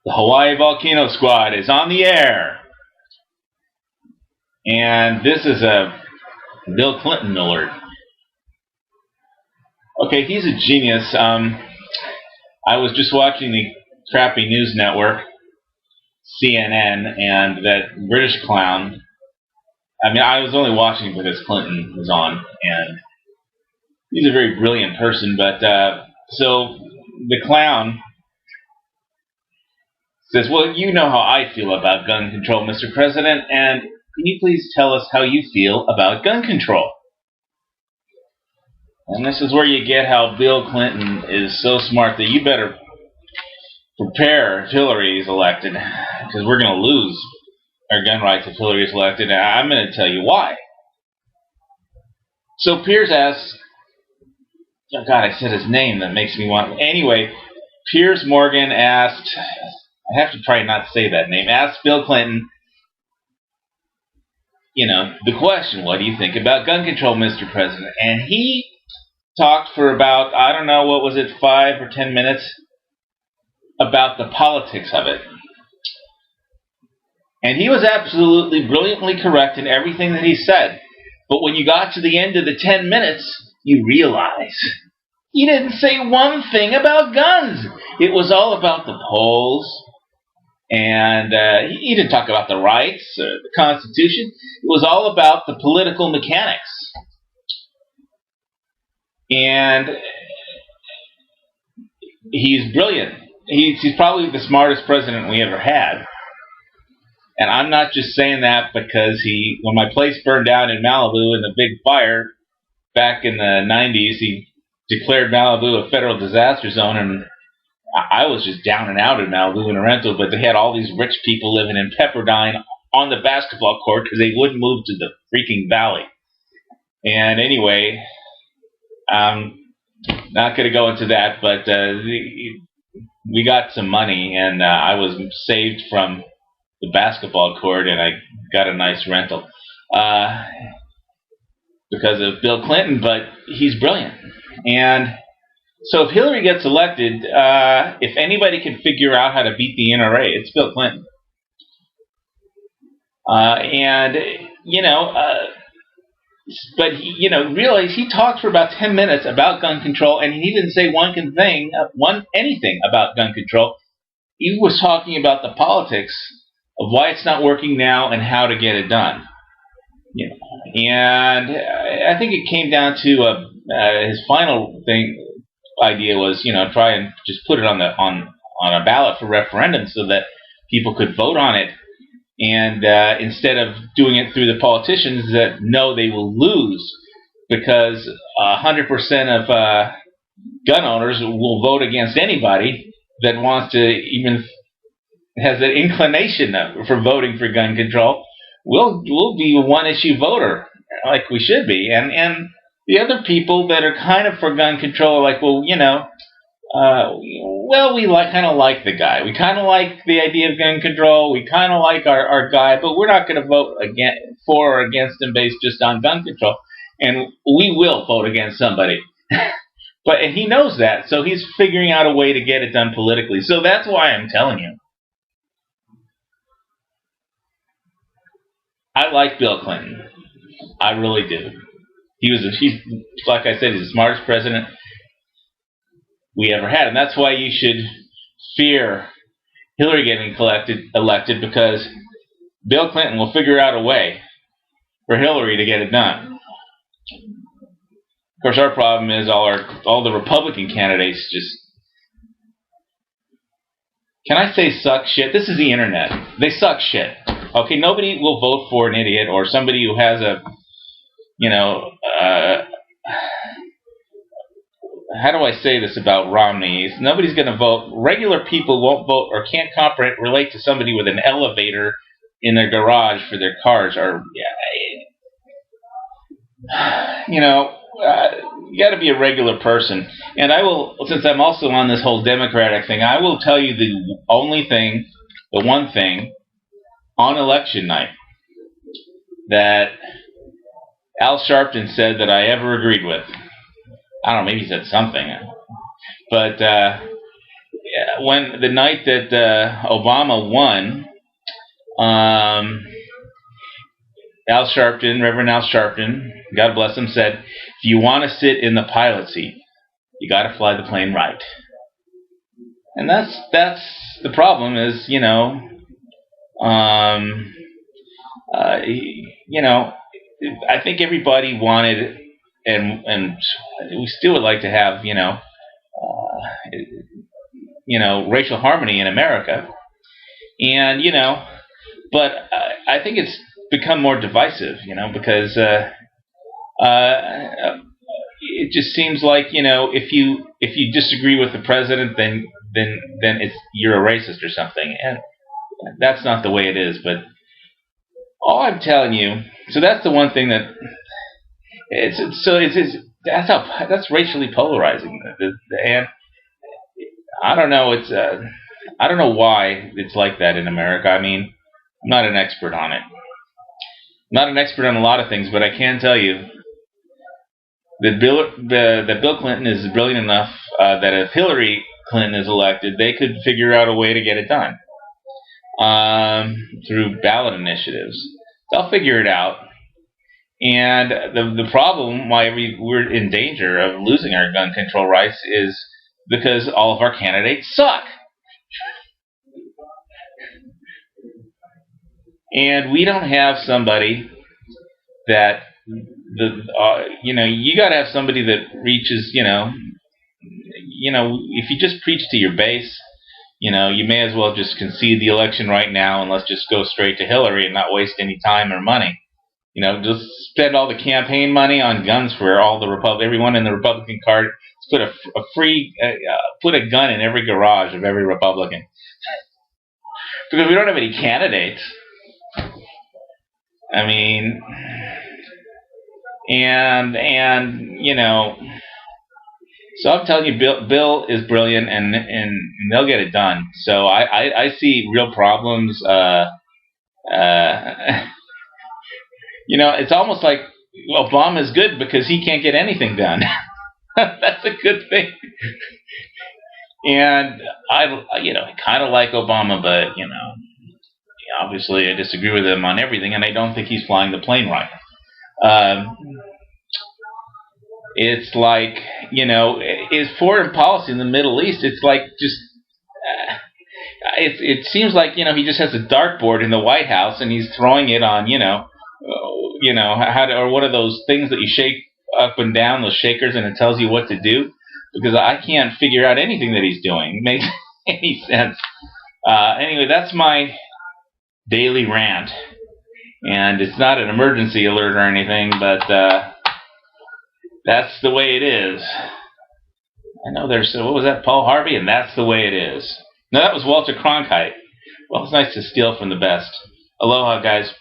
The Hawaii Volcano Squad is on the air. And this is a Bill Clinton alert. Okay, he's a genius. I was just watching the crappy news network, CNN, and that British clown. I mean, I was only watching because Clinton was on, and he's a very brilliant person. But so the clown says, "Well, you know how I feel about gun control, Mr. President, and can you please tell us how you feel about gun control?" And this is where you get how Bill Clinton is so smart that you better prepare if Hillary is elected, because we're going to lose our gun rights if Hillary is elected, and I'm going to tell you why. So Piers asks, oh God, I said his name, that makes me want... Anyway, Piers Morgan asked, I have to try not to say that name, asked Bill Clinton, you know, the question, what do you think about gun control, Mr. President? And he talked for about, I don't know, what was it, 5 or 10 minutes about the politics of it. And he was absolutely brilliantly correct in everything that he said. But when you got to the end of the 10 minutes, you realize he didn't say one thing about guns. It was all about the polls. And he didn't talk about the rights or the Constitution. It was all about the political mechanics. And he's brilliant. He's probably the smartest president we ever had. And I'm not just saying that because when my place burned down in Malibu in the big fire back in the 90s, he declared Malibu a federal disaster zone, and I was just down and out in Malibu in a rental, but they had all these rich people living in Pepperdine on the basketball court because they wouldn't move to the freaking valley. And anyway, I'm not going to go into that, but we got some money, and I was saved from the basketball court, and I got a nice rental because of Bill Clinton, but he's brilliant. And so if Hillary gets elected, if anybody can figure out how to beat the NRA, it's Bill Clinton. And, you know, but, realize he talked for about 10 minutes about gun control, and he didn't say anything about gun control. He was talking about the politics of why it's not working now and how to get it done. You know, and I think it came down to his final idea was, try and just put it on a ballot for referendum so that people could vote on it. And instead of doing it through the politicians that know they will lose, because 100% of gun owners will vote against anybody that wants to even has an inclination for voting for gun control. We'll be a one-issue voter like we should be, and the other people that are kind of for gun control are like, well, we kind of like the guy. We kind of like the idea of gun control. We kind of like our guy, but we're not going to vote for or against him based just on gun control. And we will vote against somebody. And he knows that, so he's figuring out a way to get it done politically. So that's why I'm telling you. I like Bill Clinton. I really do. He's like I said, he's the smartest president we ever had, and that's why you should fear Hillary getting elected, because Bill Clinton will figure out a way for Hillary to get it done. Of course, our problem is all the Republican candidates just, can I say, suck shit? This is the internet. They suck shit. Okay, nobody will vote for an idiot or somebody who has a, how do I say this about Romney? Nobody's going to vote. Regular people won't vote or can't relate to somebody with an elevator in their garage for their cars. Or, you got to be a regular person. And I will, since I'm also on this whole Democratic thing, I will tell you the one thing on election night that Al Sharpton said that I ever agreed with. I don't know, maybe he said something. But when the night that Obama won, Al Sharpton, Reverend Al Sharpton, God bless him, said, "If you want to sit in the pilot seat, you got to fly the plane right." And that's the problem. Is I think everybody wanted, and we still would like to have, racial harmony in America, and but I think it's become more divisive, because it just seems like if you disagree with the president, then you're a racist or something, and that's not the way it is. But all I'm telling you, so that's the one thing that that's racially polarizing, and I don't know. I don't know why it's like that in America. I mean, I'm not an expert on it. I'm not an expert on a lot of things, but I can tell you that Bill Clinton is brilliant enough that if Hillary Clinton is elected, they could figure out a way to get it done through ballot initiatives. They'll figure it out. And the problem why we're in danger of losing our gun control rights is because all of our candidates suck. And we don't have somebody that you got to have somebody that reaches, if you just preach to your base, you may as well just concede the election right now and let's just go straight to Hillary and not waste any time or money. Just spend all the campaign money on guns for all everyone in the Republican card. Put put a gun in every garage of every Republican, because we don't have any candidates. I mean, and so I'm telling you, Bill is brilliant, and they'll get it done. So I see real problems. It's almost like Obama is good because he can't get anything done. That's a good thing. And I kind of like Obama, but obviously I disagree with him on everything, and I don't think he's flying the plane right. It's like his foreign policy in the Middle East. It's like just. It seems like he just has a dartboard in the White House and he's throwing it on or one of those things that you shake up and down, those shakers, and it tells you what to do, because I can't figure out anything that he's doing. It makes any sense. Anyway, that's my daily rant, and it's not an emergency alert or anything, but that's the way it is. I know what was that, Paul Harvey? And that's the way it is. No, that was Walter Cronkite. Well, it's nice to steal from the best. Aloha, guys.